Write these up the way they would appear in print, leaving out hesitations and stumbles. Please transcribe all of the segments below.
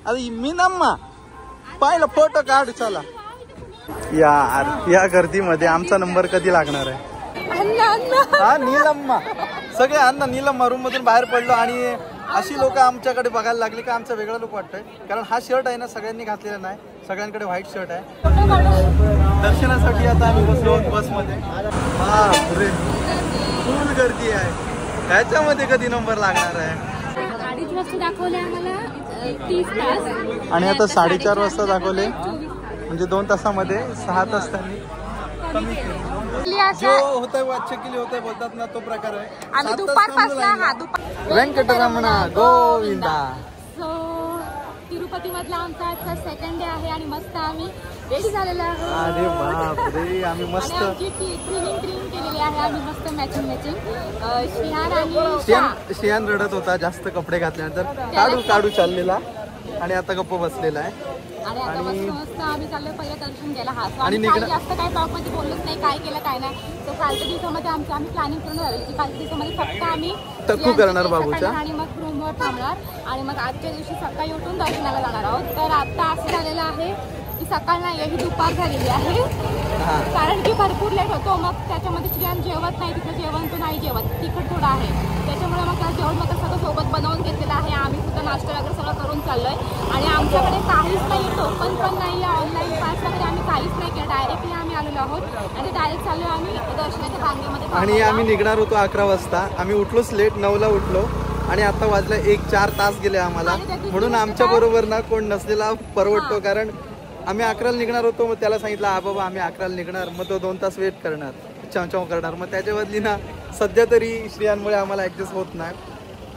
अरे मी नम्मा पाहिलं फोटो काढ चला यार। या गर्दीमध्ये आमचा नंबर कधी लागणार आहे? हा नीलम्मा सगळे अण्णा नीलम्मा रूम मधून बाहेर पडलो आणि अशी लोक आमच्याकडे बघायला लागली का आमचा वेगळा लुक वाटतोय। कारण हा शर्ट आहे ना सगळ्यांनी घातलेला नाही, सगळ्यांकडे व्हाईट शर्ट आहे। दर्शनासाठी आता आम्ही बसलो बसमध्ये। बापरे फुल गर्दी आहे, ह्याच्यामध्ये कधी नंबर लागणार आहे? 2:30 वाजता दाखवले आम्हाला 30 तास आणि आता 4:30 वाजता दाखवले, म्हणजे 2 तासामध्ये 6 तास त्यांनी कमी केले। जो होता है वो अच्छे के लिए होता है बोलतात ना, तो प्रकार आहे। आम्ही दुपारपासला वेंकटरमण गोविंदा। सो तिरुपती मधला आमचा आजचा सेकंड डे आहे आणि मस्त आम्ही रेडी झालेलो आहोत। अरे बापरे आम्ही मस्त ट्रेनिंग केलेली आहे आम्ही मस्त मॅचिंग शियान रडत होता जास्त कपडे घातल्यानंतर, काढू चाललेला आणि आता गप्प बसलेला आहे। आणि आता मस्त आम्ही चाललोय पहिलं दर्शन घ्यायला। आणि जास्त काय ब्लॉग मध्ये बोललोच नाही, काय केलं काय नाही। तो कालच्या दिवसामध्ये आम्ही प्लॅनिंग करून राहिलो की कालच्या दिवसामध्ये फक्त आम्ही टक्कू करणार बाबूच्या आणि मग रूमवर थांबणार आणि मग आजच्या दिवशी सकाळी उठून दर्शनाला जाणार आहोत। तर आता असं झालेलं आहे की सकाळ नाही ही दुपार झालेली आहे, कारण की भरपूर लेट होतो। मग त्याच्यामध्ये श्रियान जेवत नाही, तिथं जेवण तो नाही जेवत, तिखट थोडं आहे, त्याच्यामुळे मग त्याला जेवण मग सगळं सोबत बनवून घेतलेलं आहे। आम्ही सुद्धा नाश्ता वगैरे सगळं करून चाललोय आणि आमच्याकडे काहीच नाही, टोकन पण नाही, ऑनलाईन पास वगैरे आम्ही काहीच नाही केलं, डायरेक्टली आम्ही आलेलो आहोत आणि डायरेक्ट चाललो आम्ही दर्शनाच्या रांगेमध्ये। आणि आम्ही निघणार होतो 11 वाजता, आम्ही उठलोच लेट, 9ला उठलो आणि आता वाजलं 1-4 तास गेले आम्हाला। म्हणून आमच्या बरोबर ना कोण नसलेला परवडतो, कारण आम्ही 11ला निघणार होतो। मग त्याला सांगितलं हा बाबा आम्ही 11ला निघणार, मग तो 2 तास वेट करणार, चाव करणार। मग त्याच्या बदली ना सध्या तरी श्रियांमुळे आम्हाला ऍडजस्ट होत नाही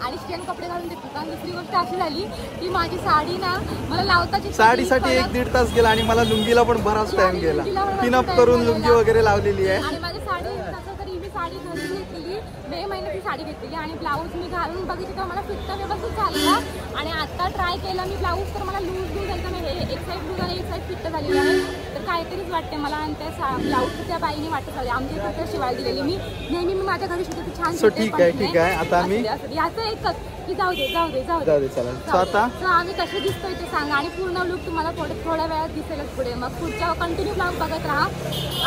आणि श्रियान कपडे घालून देतो। कारण दुसरी गोष्ट अशी झाली की माझी साडी ना मला लावताची साडीसाठी 1-1.5 तास गेला आणि मला लुंगीला पण बराच टाइम गेला, पिनअप करून लुंगी वगैरे लावलेली आहे। आणि माझी साडी तसं तरी मी साडी घरी घेतलेली, मे महिन्याची साडी घेतलेली आणि ब्लाऊज मी घालून बघितलं तर मला फिट्टा व्यवस्थित झालेला आणि आता ट्राय केला मी ब्लाऊज तर मला लूज झालं, मी एक साईड लूज आणि एक साईड फिट्ट झालेली आहे। तर काहीतरीच वाटते मला आणि त्या ब्लाऊज त्या बाईने वाटत झाली, आमची फक्त शिवायला दिलेली। मी नेहमी माझ्या घरी शिवते छान। ठीक आहे आता आम्ही याचं एकच की जाऊ दे चला। आता आम्ही कसे दिसतोय ते सांगा आणि पूर्ण लुक तुम्हाला थोड्या वेळात दिसेलच पुढे। मग पुढच्या कंटिन्यू ब्लॉग बघत राहा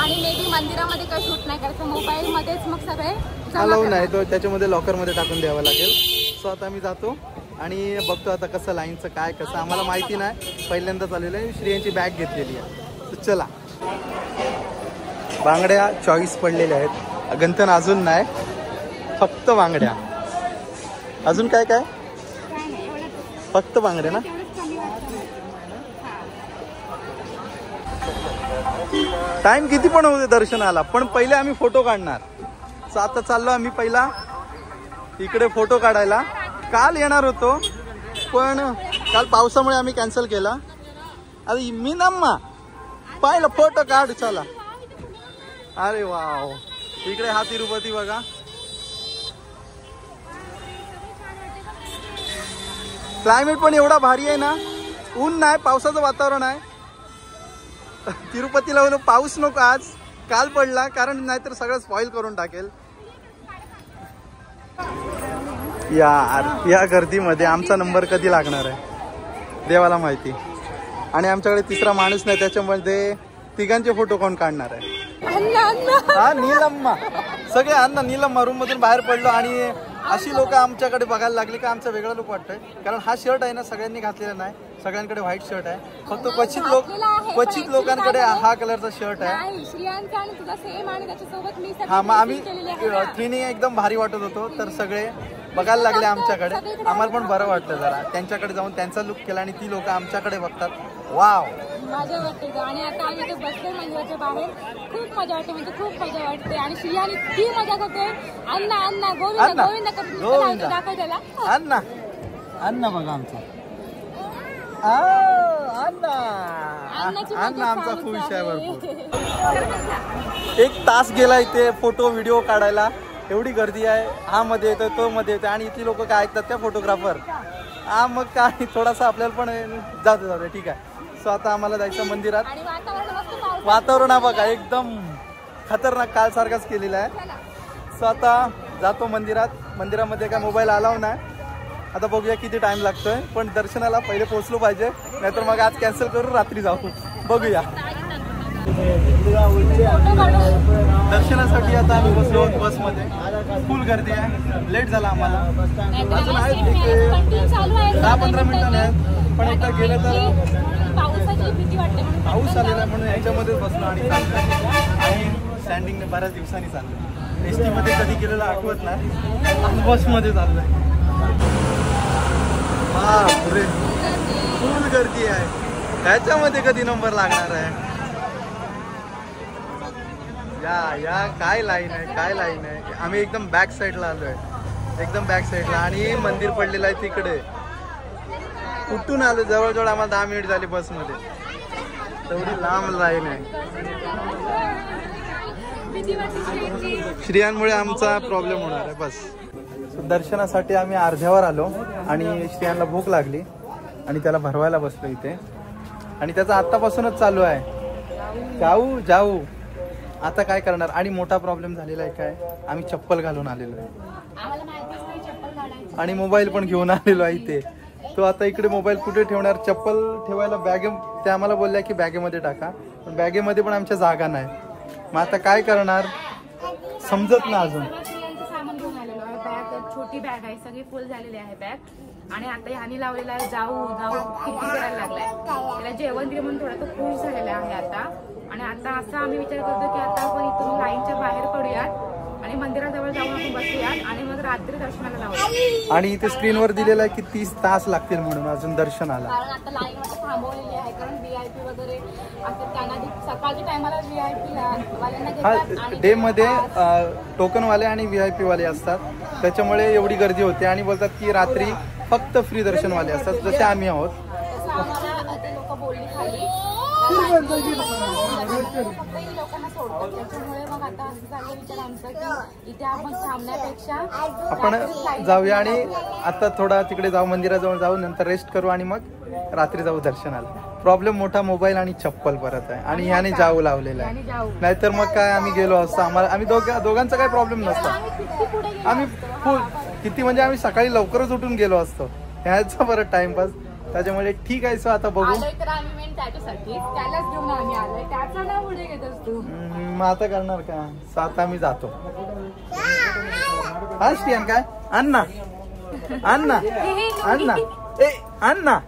आणि मे बी मंदिरामध्ये काही शूट नाही करायचं, मोबाईलमध्येच मग सगळे अलाऊ नाही, तो त्याच्यामध्ये लॉकरमध्ये टाकून द्यावं लागेल। सो आता आम्ही जातो आणि बघतो आता कसं लाईनचं काय कसं, आम्हाला माहिती नाही, पहिल्यांदा चाललेलं आहे। श्रियांची बॅग घेतलेली आहे, चला। बांगड्या चॉईस पडलेल्या आहेत, गंथन अजून नाही, फक्त बांगड्या। अजून काय काय? फक्त बांगड्या ना। टाइम किती पण होते दर्शनाला, पण पहिले आम्ही फोटो काढणार। आता चाललो आम्ही पहिला इकडे फोटो काढायला। काल येणार होतो पण काल पावसामुळे आम्ही कॅन्सल केला। अरे मी नम्मा पाहिलं फोटो काढ चला। अरे वाव, इकडे हा तिरुपती बघा, क्लायमेट पण एवढा भारी आहे ना, ऊन नाही, पावसाचं वातावरण आहे। तिरुपतीला पाऊस नको आज, काल पडला, कारण नाहीतर सगळं स्पॉइल करून टाकेल। यार या गर्दीमध्ये आमचा नंबर कधी लागणार आहे देवाला माहिती, आणि आमच्याकडे तिसरा माणूस नाही, त्याच्यामध्ये तिघांचे फोटो कोण काढणार आहे? हा नीलम्मा सगळे अण्णा नीलम्मा रूम मधून बाहेर पडलो आणि अशी लोक आमच्याकडे बघायला लागली का आमचा वेगळा लुक वाटतोय। कारण हा शर्ट आहे ना सगळ्यांनी घातलेला नाही, सगळ्यांकडे व्हाईट शर्ट आहे, फक्त क्वचित लोकांकडे हा कलरचा शर्ट आहे। हा मग आम्ही 3 एकदम भारी वाटत होतो, तर सगळे बघायला लागले आमच्याकडे, आम्हाला पण बरं वाटलं जरा, त्यांच्याकडे जाऊन त्यांचा लुक केला आणि ती लोक आमच्याकडे बघतात, वाव मजा वाटते। आणि आता आम्ही ते बसलोय मंदिराच्या बाहेर, खूप मजा वाटते, म्हणजे खूप मजा वाटते आणि श्रियाने ती मजा करते। अण्णा अण्णा गोविंदा गोविंदा दाखव त्याला, अण्णा अण्णा बघा आमचा अण्णा आमचा खुश आहे भरपूर। 1 तास गेला इथे फोटो व्हिडिओ काढायला, एवढी गर्दी आहे, हा मध्ये येतोय तो मध्ये येतोय आणि इथली लोक काय ऐकतात त्या फोटोग्राफर, हा मग काय थोडासा आपल्याला पण जाऊ ठीक आहे। सो आता आम्हाला जायचं मंदिरात, वातावरण बघा एकदम खतरनाक काल सारखाच केलेला आहे। सो आता जातो मंदिरात, मंदिरामध्ये काय मोबाईल अलाव नाही, आता बघूया किती टाइम लागतोय, पण दर्शनाला पहिले पोहोचलो पाहिजे, नाहीतर मग आज कॅन्सल करू, रात्री जाऊ. बघूया. दर्शनासाठी आता आम्ही बसलो बसमध्ये. फुल गर्दी आहे, लेट झाला आम्हाला. अजून आहे 10-15 मिनिटं नाही, पण एकदा गेलं तर पाऊस आलेला म्हणून याच्यामध्येच बसलो आणि स्टँडिंगने बऱ्याच दिवसांनी चाललं. एस टी मध्ये कधी गेलेलं आठवत नाही, बसमध्ये चाललंय. बापरे फुल गर्दी आहे. त्याच्यामध्ये कधी नंबर लागणार आहे? या काय लाईन आहे, काय लाईन आहे. आम्ही एकदम बॅक साईडला आलोय, एकदम बॅक साईडला, आणि मंदिर पडलेलं आहे तिकडे. कुठून आलो? जवळजवळ आम्हाला 10 मिनिट झाली बसमध्ये. तेवढी लांब लाईन आहे. श्रियांमुळे आमचा प्रॉब्लेम होणार आहे बस. दर्शनासाठी आम्ही अर्ध्यावर आलो आणि श्रियांना भूक लागली आणि त्याला भरवायला बसलो इथे, आणि त्याचा आत्तापासूनच चालू आहे जाऊ जाऊ. आता काय करणार? आणि मोठा प्रॉब्लेम झालेला आहे काय, आम्ही चप्पल घालून आलेलो आहे आणि मोबाईल पण घेऊन आलेलो आहे इथे. तो आता इकडे मोबाईल कुठे ठेवणार? चप्पल ठेवायला ते आम्हाला बोलल्या की बॅगेमध्ये टाका, पण बॅगेमध्ये पण आमच्या जागा नाही. मग आता काय करणार समजत ना अजून. सामान घेऊन आलेलो आहे, बॅग छोटी बॅग आहे, सगळी फुल झालेली आहे बॅग. आणि आता ह्यानी लावलेला आहे जाऊ जाऊ किती करायला लागलाय. त्याला जेवण दिलं म्हणून थोडा तो खुश झालेला आहे आता. आणि आता असं आम्ही विचार करतो की आता आपण इथून लाईनच्या बाहेर पडूयात आणि मंदिराजवळ जाऊन आपण बसूयात आणि मग रात्री दर्शनाला जाऊया. आणि इथे स्क्रीनवर दिलेलं आहे की 30 तास लागतील म्हणून अजून दर्शनाला. कारण आता लाईन मध्ये थांबवलेली आहे, कारण VIP वगैरे असं त्यांना सकाळच्या टायमाला VIP वाल्यांना घेतात. डे मध्ये टोकनवाले आणि VIP वाले असतात, त्याच्यामुळे एवढी गर्दी होते. आणि बोलतात की रात्री फक्त फ्री दर्शनवाले असतात, जसे आम्ही आहोत. आम्हाला ते लोक बोलली खाली लोकांना सोडतात, त्याच्यामुळे मग आता असं झालं विचार आमचा की इथे आपण थांबण्यापेक्षा आपण जाऊया आणि आता थोडा तिकडे जाऊ, मंदिराजवळ जाऊ, नंतर रेस्ट करू आणि मग रात्री जाऊ दर्शनाला. प्रॉब्लेम मोठा मोबाईल आणि चप्पल परत आहे, आणि ह्याने जाऊ लावलेला आहे. नाहीतर मग काय आम्ही गेलो असतो. आम्ही दोघांचा काही प्रॉब्लेम नसता. आम्ही फुल किती म्हणजे आम्ही सकाळी लवकरच उठून गेलो असतो. ह्याचा परत टाइमपास, त्याच्यामुळे ठीक आहे. सो आता बघू. मग आता करणार का? 7 आम्ही जातो. हा श्रियान काय अण्णा अण्णा अण्णा ए अण्णा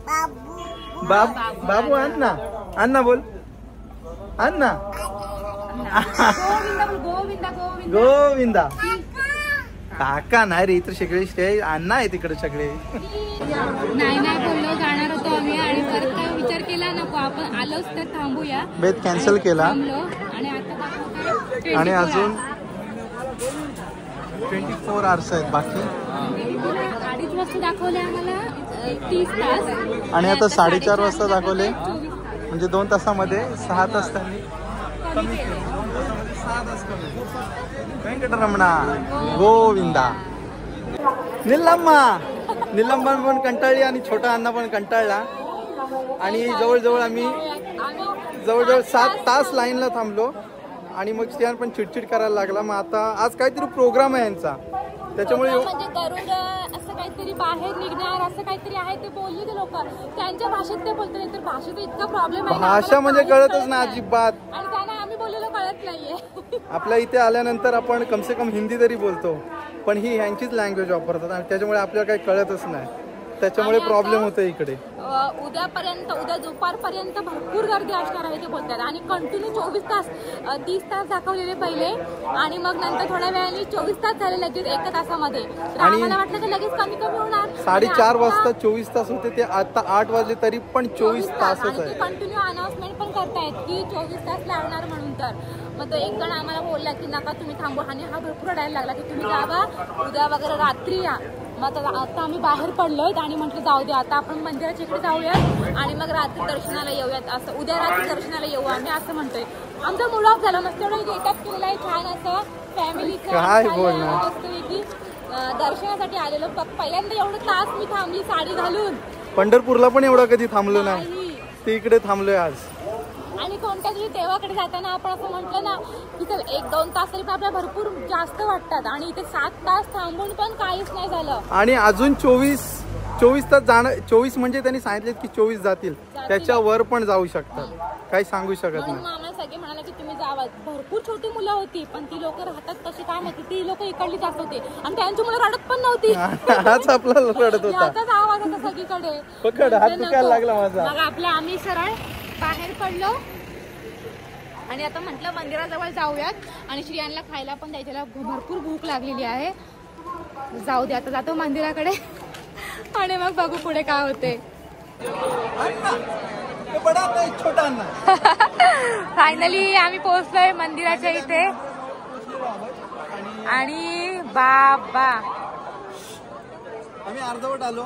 बाबू अण्णा अण्णा बोल अण्णा गोविंदा. काका नाही रे, इतर सगळे स्टे अण्णा आहे तिकडे सगळे. नाही बोललो जाणार होतो आम्ही आणि परत काय विचार केला नको, आपण आलोच तर थांबूया. बेत कॅन्सल केला आणि आता आणि अजून 24 आवर्स आहेत बाकी. 2:30 वाजता दाखवले आम्हाला 30 तास, आणि आता 4:30 वाजता दाखवले, म्हणजे 2 तासामध्ये 6 तास त्यांनी कमी केले. 2 तासामध्ये 6 तास कमी. वेंकटरमणा गोविंदा. निलम्मा पण कंटाळली आणि छोटा अण्णा पण कंटाळला. आणि जवळजवळ 7 तास लाईनला थांबलो. आणि मग श्रियान पण चिडचिड करायला लागला. मग आता आज काहीतरी प्रोग्राम आहे यांचा, त्याच्यामुळे म्हणजे गरुड असं काहीतरी बाहेर निघणार असं काहीतरी आहे ते बोलले ते लोक. त्यांच्या भाषेत ते बोलतात, तर भाषेचा इतका प्रॉब्लेम आहे. भाषा म्हणजे कळतच ना अजिबात. आणि त्यांना आम्ही बोललेलो कळत नाहीये. आपल्या इथे आल्यानंतर आपण कमसे कम हिंदी तरी बोलतो, पण ही ह्यांचीच लँग्वेज वापरतात आणि त्याच्यामुळे आपल्याला काही कळतच नाही. त्याच्यामुळे प्रॉब्लेम होतो इकडे. उद्या दुपारपर्यंत भरपूर गर्दी असणार आहे ते बोलतात. आणि कंटिन्यू 24 तास 30 तास दाखवलेले पहिले, आणि मग नंतर थोड्या वेळाने 24 तास झाले लगेच 1 तासामध्ये. आम्हाला वाटलं की लगेच कमी होणार. 4:30 वाजता 24 तास होते, ते आता 8 वाजले तरी पण 24 तासच आहे. कंटिन्यू अनाउन्समेंट पण करतायत की 24 तास लागणार म्हणून. तर मग तो एक जण आम्हाला बोलला की नका तुम्ही थांबवा, आणि हा भरपूर रडायला लागला की तुम्ही जावा उद्या वगैरे रात्री या. मग आता आम्ही बाहेर पडलोय आणि म्हटलं जाऊ दे, आता आपण मंदिराच्या इकडे जाऊयात आणि मग रात्री दर्शनाला येऊयात. असं उद्या रात्री दर्शनाला येऊ आम्ही असं म्हणतोय. आमचा मूड ऑफ झाला, मस्त एवढं गेटअप केलेला आहे छान असं फॅमिलीचं. काय बोलणार, की दर्शनासाठी आलेलो. पहिल्यांदा एवढं तास मी थांबली साडी घालून. पंढरपूरला पण एवढं कधी थांबलो नाही, ते इकडे थांबलोय आज. आणि कोणत्या तरी देवाकडे जाताना आपण असं म्हटलं ना की चल 1-2 तास तरी आपल्याला भरपूर जास्त वाटतात, आणि इथे 7 तास थांबून पण काहीच नाही झालं. आणि अजून 24 24 तास जाणं, 24 म्हणजे त्यांनी सांगितले की 24 जातील, त्याच्या वर पण जाऊ शकतात, काही सांगू शकत नाही. आम्हाला सगळे म्हणाले की तुम्ही जावा. भरपूर छोटी मुलं होती पण ती लोक राहतात कशी काय माहिती, ती लोक इकडली जास्त होते आणि त्यांची मुलं रडत पण नव्हती. हाच आपला रडत होता. याचाच आवाज होता सगळीकडे. पकड, हात दुखायला लागला माझा. मग आपल्या आम्ही सरळ बाहेर पडलो आणि आता म्हटलं मंदिराजवळ जाऊयात आणि श्रियांना खायला पण द्यायला भरपूर भूक लागलेली आहे. जाऊ दे, आता जातो मंदिराकडे आणि मग बघू पुढे काय होते. फायनली आम्ही पोहोचलोय मंदिराच्या इथे आणि बाबा आम्ही अर्धवट आलो,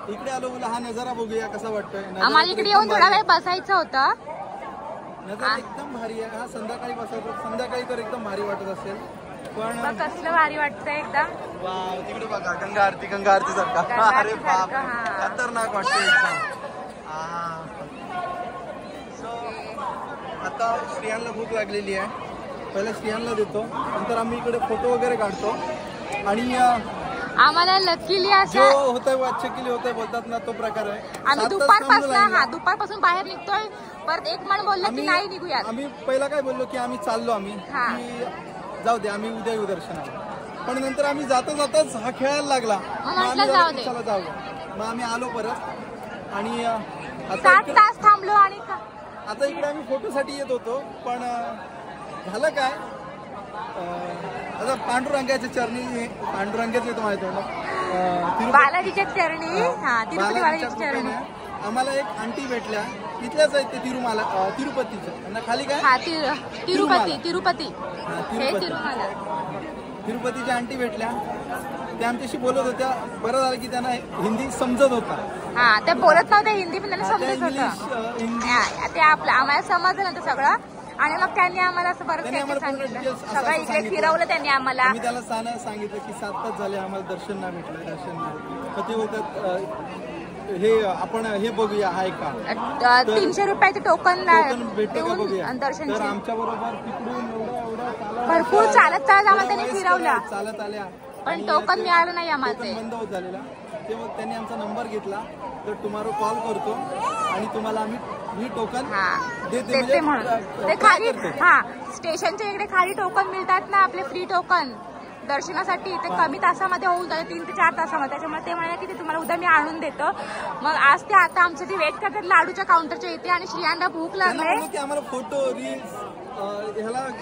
इकडे आलो. बोला हा नजारा बघूया कसा वाटतोय. आम्हाला इकडे येऊन थोडा वेळ बसायचं होतं. नजारा एकदम भारी आहे. हा संध्याकाळी बसायचं, संध्याकाळी तर एकदम भारी वाटत असेल. पण कसलं भारी वाटतंय एकदम. वाव, तिकडे बघा गंगा आरती, गंगा आरती सारखा. अरे बाप, खतरनाक वाटतंय एकदम. आता श्रियांना भूक लागलेली आहे, पहिला श्रियांना देतो, नंतर आम्ही इकडे फोटो वगैरे काढतो आणि आम्हाला लकीली जो होतंय वो अच्छे के लिए होतंय बोलतात ना, तो प्रकार आहे. आम्ही दुपारपासून बाहेर निघतोय. परत एक मन बोललं की नाही निघूया. आम्ही पहिला काय बोललो की आम्ही चाललो, आम्ही की जाऊ दे आम्ही उद्या येऊ दर्शनाला. पण नंतर आम्ही जाताच हा खेळायला लागला, चला जाऊया. मग आम्ही आलो परत आणि 7 तास थांबलो आणि आता इकडे आम्ही फोटोसाठी येत होतो. पण झालं काय, आता पांडुरंगाच्या चरणी, पांडुरंगाच येतो माहिती, बालाजीच्या चरणी, तिरुपती बालाजीच्या चरणी आम्हाला एक आंटी भेटल्या, तिथल्याच आहेत ते तिरुपतीच्या. त्यांना खाली काय तिरुपती तिरुपतीच्या आंटी भेटल्या, त्या आमच्याशी बोलत होत्या. बरं झालं की त्यांना हिंदी समजत होता. ते बोलत नव्हते हिंदी पण त्यांना समजत होतं. ते आम्हाला समजलं नव्हतं सगळं आणि मग त्यांनी आम्हाला बरंच काही सांगितलं, सगळं इकडे फिरवलं त्यांनी आम्हाला. मी त्याला सांगितलं की 7 तास झाले आम्हाला दर्शन नाही भेटलं, दर्शन नाही. मग ते बोलतात हे आपण हे बघूया, आहे का 300 रुपयाचे टोकन भेटतो का बघूया. दर्शन. तर आमच्या बरोबर तिकडून एवढं भरपूर चालत आम्हाला फिरवलं, चालत आल्या पण टोकन मिळालं नाही आम्हाला. बंद होत झालेला. ते मग त्यांनी आमचा नंबर घेतला, तर तुम्हाला कॉल करतो आणि तुम्हाला आम्ही ही टोकन देते म्हणून. ते खाली स्टेशनच्या इकडे खाली टोकन मिळतात ना आपले, फ्री टोकन दर्शनासाठी. ते कमी तासामध्ये होऊन जाते, 3 ते 4 तासामध्ये. त्याच्यामुळे ते म्हणाले की ते तुम्हाला उद्या मी आणून देतो. मग आज ते आता आमचं ते वेट करतात लाडूच्या काउंटरच्या इथे आणि श्रियांना भूक लागले. आम्हाला फोटो रील्स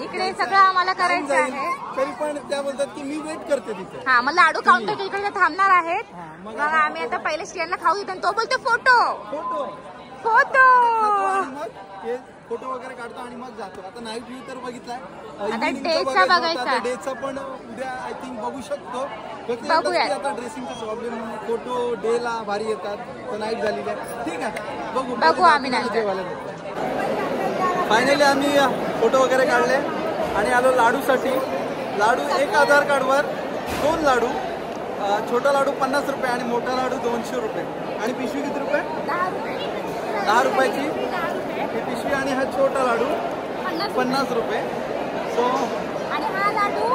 इकडे सगळं आम्हाला करायचं आहे. तरी पण त्या बोलतात की मी वेट करते तिथे. मग लाडू काउंटरच्या इकडे थांबणार आहेत. मग आम्ही आता पहिले श्रियांना खाऊ देतो आणि तो बोलतो फोटो फोटो वगैरे काढतो आणि मग जातो. आता नाईट व्ह्यू तर बघितलाय, डेचा बघायचा. डेचा पण उद्या आय थिंक बघू शकतो. बघूया. आता ड्रेसिंगचा प्रॉब्लेम, फोटो डे ला भारी येतात, तर नाईट झालेली आहे. ठीक आहे, बघू आम्ही नंतर. फायनली आम्ही फोटो वगैरे काढले आणि आलो लाडूसाठी. लाडू 1 आधार कार्डवर 2 लाडू, छोटा लाडू 50 रुपये आणि मोठा लाडू 200 रुपये. आणि पिशवी किती रुपये? 10 रुपयाची ही पिशवी आणि हा छोटा लाडू 50 रुपये. सो आणि हा लाडू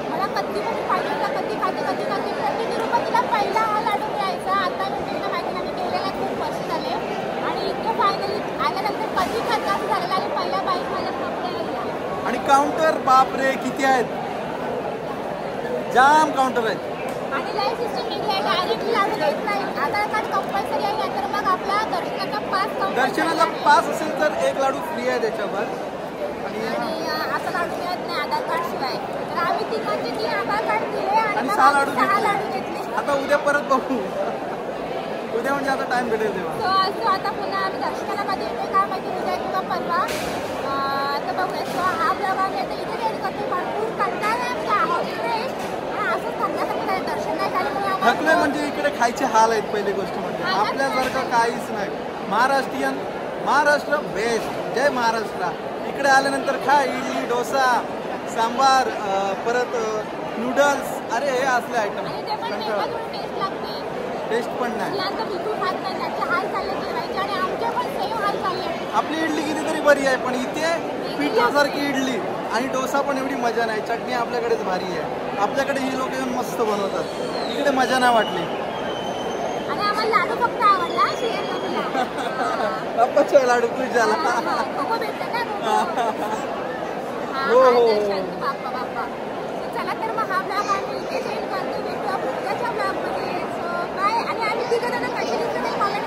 मला कधीपासून पाहिजे होता, कधी तिरुपतीला पहिला हा लाडू मिळायचा. आता माहिती आम्ही गेलेला खूप वर्ष झाले आणि इथे फायनली आल्यानंतर कधी खात असं झालेलं आणि पहिला बाईक मला सापडला. आणि काउंटर बापरे किती आहेत, जाम काउंटर आहेत. आणि लाईव्ह सिस्टम निघाली, डायरेक्टली लाडू देत नाही. आधार कार्ड कंपल्सरी आहे, तर मग आपला दर्शनाचा पास असेल तर 1 लाडू फ्री आहे त्याच्यावर. आणि आता लाडू मिळत नाही आधार कार्ड शिवाय. तर आम्ही 3 आधार कार्ड दिले आणि 6 लाडू घेतले. आता उद्या परत बघू, उद्या म्हणजे आता टाइम भेटेल तेव्हा. सो आता पुन्हा आम्ही दर्शनाला कधी येते काय माहिती, उद्या किंवा परवा. आता बघूया. सो हा ब्लॉग आम्ही आता इथे एंड करतो. भरपूर कंटाळा असं करण्यासाठी दर्शन नाही झालं. थकलोय म्हणजे इकडे खायचे हाल आहेत. पहिली गोष्ट म्हणजे आपल्यासारखं काहीच नाही. महाराष्ट्र बेस्ट, जय महाराष्ट्र. इकडे आल्यानंतर खा इडली, डोसा, सांबार, परत नूडल्स, अरे हे असले आयटम टेस्ट पण नाही. आपली इडली कितीतरी बरी आहे, पण इथे पिठासारखी इडली आणि डोसा पण एवढी मजा नाही. चटणी आपल्याकडेच भारी आहे. आपल्याकडे ही लोक येऊन मस्त बनवतात, इकडे मजा नाही वाटली. आणि आम्हाला लाडू फक्त आवडला शेअर नव्हता. बाप्पाचा लाडू खुश झाला. कोको भेटला ना. हो हो बाप्पा बाप्पा. चला तर मग हा ब्लॉग आम्ही इथे सेंड करतो. भेटू पुढच्या ब्लॉगमध्ये. So bye. आणि आम्ही तिघं जण कशी दिसतो ते कमेंट